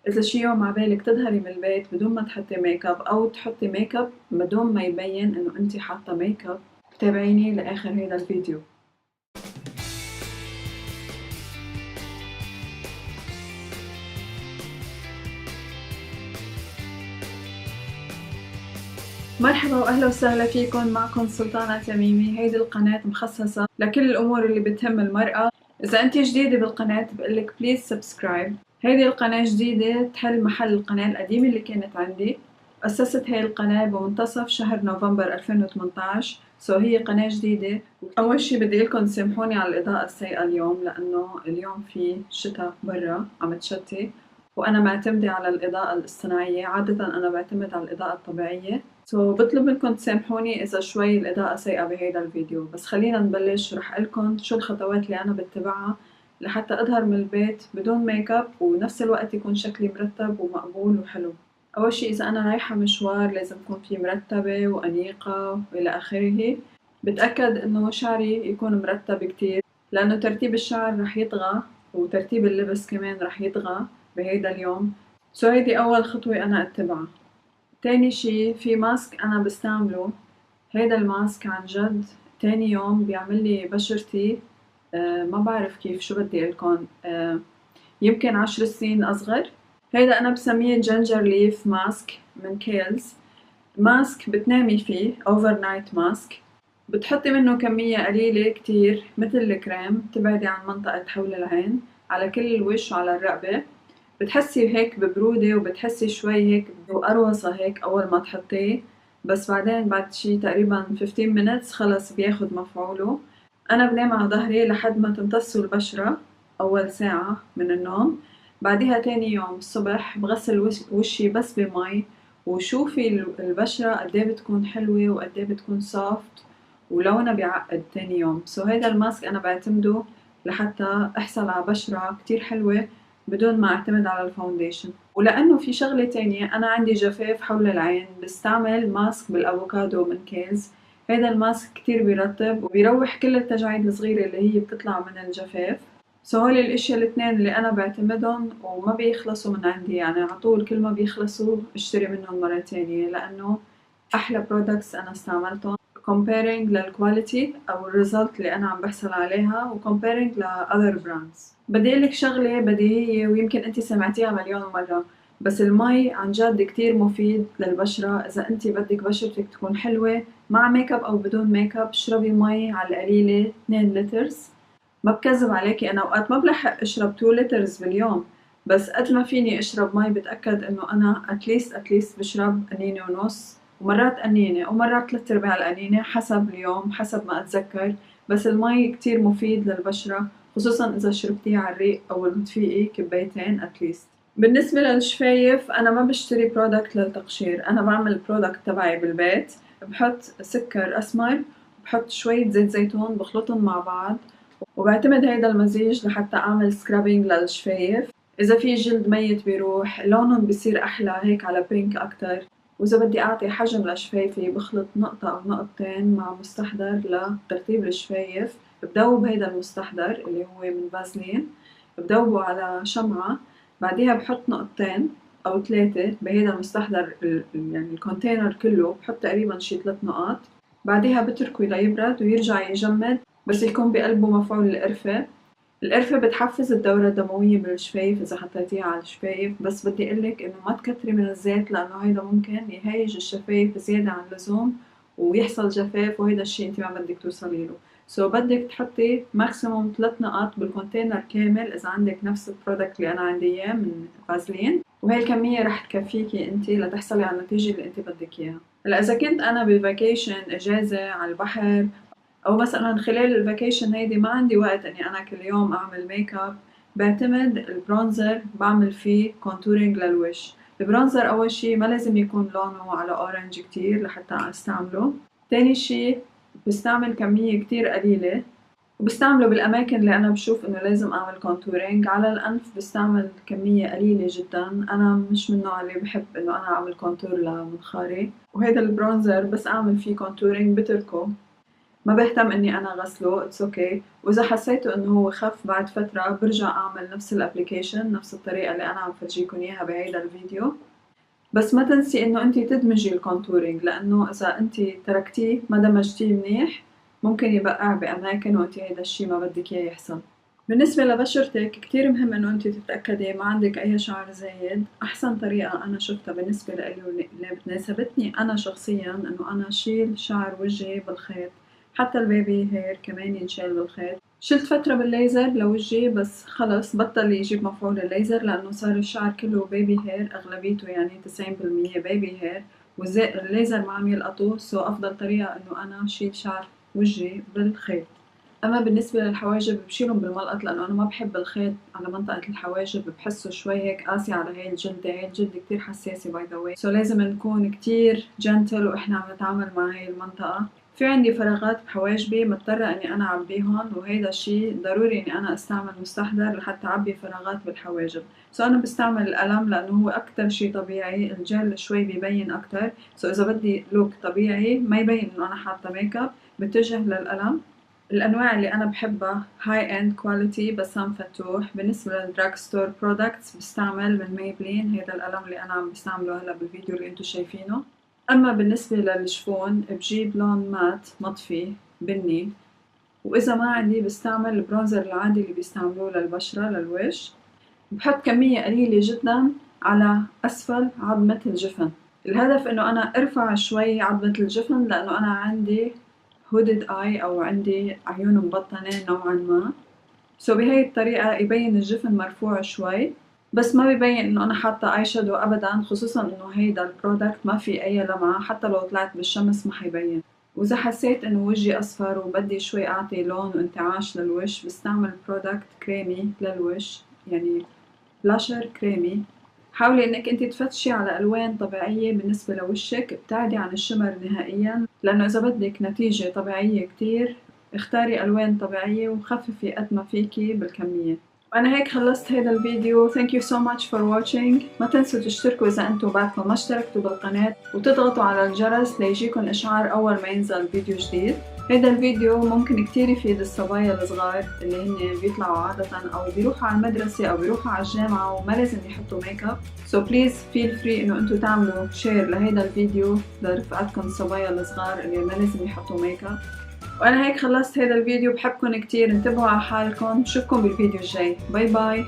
إذا شي يوم عبالك تظهري من البيت بدون ما تحطي ميك اب أو تحطي ميك اب بدون ما يبين إنه أنتِ حاطة ميك اب، تابعيني لآخر هيدا الفيديو. مرحبا وأهلا وسهلا فيكن، معكن سلطانة تميمي. هيدي القناة مخصصة لكل الأمور اللي بتهم المرأة. إذا أنتِ جديدة بالقناة بقلك بليز سبسكرايب. هيدي القناة جديدة تحل محل القناة القديمة اللي كانت عندي. أسست هاي القناة بمنتصف شهر نوفمبر 2018، هي قناة جديدة. أول شي بدي لكم تسامحوني على الإضاءة السيئة اليوم، لأنه اليوم في شتا برا عم تشتي وأنا معتمدة على الإضاءة الاصطناعية. عادة أنا بعتمد على الإضاءة الطبيعية، بطلب منكم تسامحوني إذا شوي الإضاءة سيئة بهيدا الفيديو. بس خلينا نبلش. رح أقلكن شو الخطوات اللي أنا بتبعها لحتى أظهر من البيت بدون ميك اب ونفس الوقت يكون شكلي مرتب ومقبول وحلو. أول شي إذا أنا رايحة مشوار لازم أكون فيه مرتبة وأنيقة وإلى آخره. بتأكد إنه شعري يكون مرتب كتير، لأنه ترتيب الشعر رح يطغى وترتيب اللبس كمان رح يطغى بهيدا اليوم. هيدي أول خطوة أنا أتبعها. تاني شي في ماسك أنا بستعمله. هيدا الماسك عن جد تاني يوم بيعملي بشرتي ما بعرف كيف، شو بدي قلكن، يمكن 10 سنين أصغر. هيدا أنا بسميه جينجر ليف ماسك من كيلز. ماسك بتنامي فيه اوفر نايت ماسك. بتحطي منه كمية قليلة كتير مثل الكريم، تبعدي عن منطقة حول العين على كل الوش وعلى الرقبة. بتحسي هيك ببرودة وبتحسي شوي هيك بقروصة هيك أول ما تحطيه، بس بعدين بعد شي تقريبا 15 minutes خلص بياخد مفعوله. أنا بنام على ظهري لحد ما تمتصه البشرة أول ساعة من النوم. بعدها تاني يوم الصبح بغسل وشي بس بمي، وشوفي البشرة قديه بتكون حلوة وقديه بتكون سوفت ولونها بيعقد تاني يوم. هيدا الماسك أنا بعتمده لحتى أحصل على بشرة كتير حلوة بدون ما أعتمد على الفاونديشن. ولأنه في شغلة تانية، أنا عندي جفاف حول العين، بستعمل ماسك بالأفوكادو من كيز. هيدا الماسك كتير بيرطب وبيروح كل التجاعيد الصغيرة اللي هي بتطلع من الجفاف. هول الاشياء الاثنين اللي انا بعتمدهم وما بيخلصوا من عندي، يعني على طول كل ما بيخلصوا اشتري منهم مرة تانية، لأنه أحلى برودكتس أنا استعملتهم comparing للكواليتي أو الريزلت اللي أنا عم بحصل عليها و comparing ل other brands. بدي أقلك شغلة بديهية ويمكن أنتي سمعتيها مليون مرة، بس المي عن جد كتير مفيد للبشرة. إذا أنتي بدك بشرتك تكون حلوة مع ميك اب أو بدون ميك اب، اشربي مي على القليلة 2 لترز. ما بكذب عليكي، أنا أوقات ما بلحق أشرب 2 لترز باليوم، بس قد ما فيني أشرب مي بتأكد إنه أنا أتليست بشرب قنينة ونص، ومرات قنينة ومرات 3/4 القنينة حسب اليوم حسب ما أتذكر. بس المي كتير مفيد للبشرة، خصوصا إذا شربتيه على الريق أول ما تفيقي كبايتين أتليست. بالنسبة للشفايف أنا ما بشتري برودكت للتقشير، أنا بعمل البرودكت تبعي بالبيت. بحط سكر أسمر، بحط شوية زيت زيتون، بخلطهم مع بعض وبعتمد هيدا المزيج لحتى أعمل سكرابينج للشفايف. إذا في جلد ميت بيروح لونهم بصير أحلى هيك على بينك أكتر. وإذا بدي أعطي حجم لشفايفي بخلط نقطة أو نقطتين مع مستحضر لترطيب الشفايف. بدوب هيدا المستحضر اللي هو من فازلين، بدوبه على شمعة، بعديها بحط نقطتين أو 3 بهيدا المستحضر يعني الكونتينر كله، بحط تقريبا شي 3 نقط. بعديها بتركه ليبرد ويرجع يجمد، بس يكون بقلبه مفعول القرفة. القرفة بتحفز الدورة الدموية بالشفايف إذا حطيتيها على الشفايف، بس بدي قلك إنه ما تكتري من الزيت لأنه هيدا ممكن يهيج الشفايف زيادة عن اللزوم ويحصل جفاف، وهيدا الشي انتي ما بدك توصلي له. بدك تحطي ماكسيموم 3 نقط بالكونتينر كامل إذا عندك نفس البرودكت اللي أنا عندي إياه من فازلين، وهي الكمية رح تكفيكي انتي لتحصلي على النتيجة اللي انتي بدك إياها. هلا إذا كنت أنا بفاكيشن إجازة على البحر، أو مثلا خلال الفاكيشن هيدي ما عندي وقت إني أنا كل يوم أعمل ميك اب، بعتمد البرونزر بعمل فيه كونتورينج للوش. البرونزر أول شي ما لازم يكون لونه على أورنج كتير لحتى أستعمله. تاني شي بستعمل كمية كتير قليلة وبستعمله بالأماكن اللي أنا بشوف إنه لازم أعمل كونتورينج. على الأنف بستعمل كمية قليلة جدا، أنا مش من النوع اللي بحب إنه أنا أعمل كونتور لمنخاري. وهيدا البرونزر بس أعمل فيه كونتورينج بتركه ما بهتم اني انا غسله اتس اوكي. واذا حسيته انه هو خف بعد فترة برجع اعمل نفس الابليكيشن نفس الطريقة اللي انا عم فرجيكم اياها بهيدا الفيديو. بس ما تنسي انه انتي تدمجي الكونتورينج، لانه اذا انتي تركتيه ما دمجتيه منيح ممكن يبقع باماكن وانتي هيدا الشي ما بدك اياه يحصل. بالنسبة لبشرتك كتير مهم انه انتي تتأكدي ما عندك اي شعر زايد. احسن طريقة انا شفتها بالنسبة لإلي واللي بتناسبتني انا شخصيا انه انا شيل شعر وجهي بالخيط، حتى البيبي هير كمان ينشال بالخيط. شلت فترة بالليزر لوجهي بس خلص بطل يجيب مفعول الليزر لأنه صار الشعر كله بيبي هير، أغلبيته يعني 90% بيبي هير، والليزر ما عم يلقطوه. سو أفضل طريقة إنه أنا شيل شعر وجهي بالخيط. أما بالنسبة للحواجب بشيلهم بالملقط لأنه أنا ما بحب الخيط على منطقة الحواجب، بحسه شوي هيك قاسي على هاي الجلدة. هاي الجلدة كتير حساسة باي ذا واي، سو لازم نكون كتير جنتل وإحنا عم نتعامل مع هاي المنطقة. في عندي فراغات بحواجبي مضطرة إني أنا أعبيهم، وهيدا الشي ضروري إني أنا أستعمل مستحضر لحتى أعبي فراغات بالحواجب. سو أنا بستعمل القلم لأنه هو أكتر شي طبيعي، الجل شوي بيبين أكتر. سو إذا بدي لوك طبيعي ما يبين إنه أنا حاطة ميك اب بتجه للقلم. الأنواع اللي أنا بحبها هاي اند كواليتي بسام فتوح. بالنسبة للدراج ستور برودكتس بستعمل من ميبلين هيدا القلم اللي أنا عم بستعمله هلا بالفيديو اللي انتو شايفينه. أما بالنسبة للشفون بجيب لون مات مطفي بني، وإذا ما عندي بستعمل البرونزر العادي اللي بيستعملوه للبشرة للوجه. بحط كمية قليلة جدا على أسفل عظمة الجفن. الهدف إنه أنا أرفع شوي عظمة الجفن لأنه أنا عندي hooded eye أو عندي عيون مبطنة نوعا ما. سو بهاي الطريقة يبين الجفن مرفوع شوي، بس ما بيبين إنه أنا حاطة آي شادو أبدا، خصوصا إنه هيدا البرودكت ما في أي لمعة، حتى لو طلعت بالشمس ما حيبين. وإذا حسيت إنه وجهي أصفر وبدي شوي أعطي لون وانتعاش للوش بستعمل برودكت كريمي للوش، يعني بلاشر كريمي. حاولي انك انت تفتشي على الوان طبيعية بالنسبة لوشك، ابتعدي عن الشمر نهائيا، لانه اذا بدك نتيجة طبيعية كتير اختاري الوان طبيعية وخففي قد ما فيكي بالكمية. وانا هيك خلصت هذا الفيديو. thank you so much for watching. ما تنسوا تشتركوا اذا انتم بعدكم ما اشتركتوا بالقناة، وتضغطوا على الجرس ليجيكم اشعار اول ما ينزل فيديو جديد. هذا الفيديو ممكن كتير يفيد الصبايا الصغار اللي هن بيطلعوا عادة او بيروحوا على المدرسة او بيروحوا على الجامعة وما لازم يحطوا ميك اب. so please feel free انه انتم تعملوا شير لهذا الفيديو لرفقاتكم الصبايا الصغار اللي ما لازم يحطوا ميك اب. وانا هيك خلصت هذا الفيديو. بحبكم كتير، انتبهوا على حالكم. بشوفكم بالفيديو الجاي. باي باي.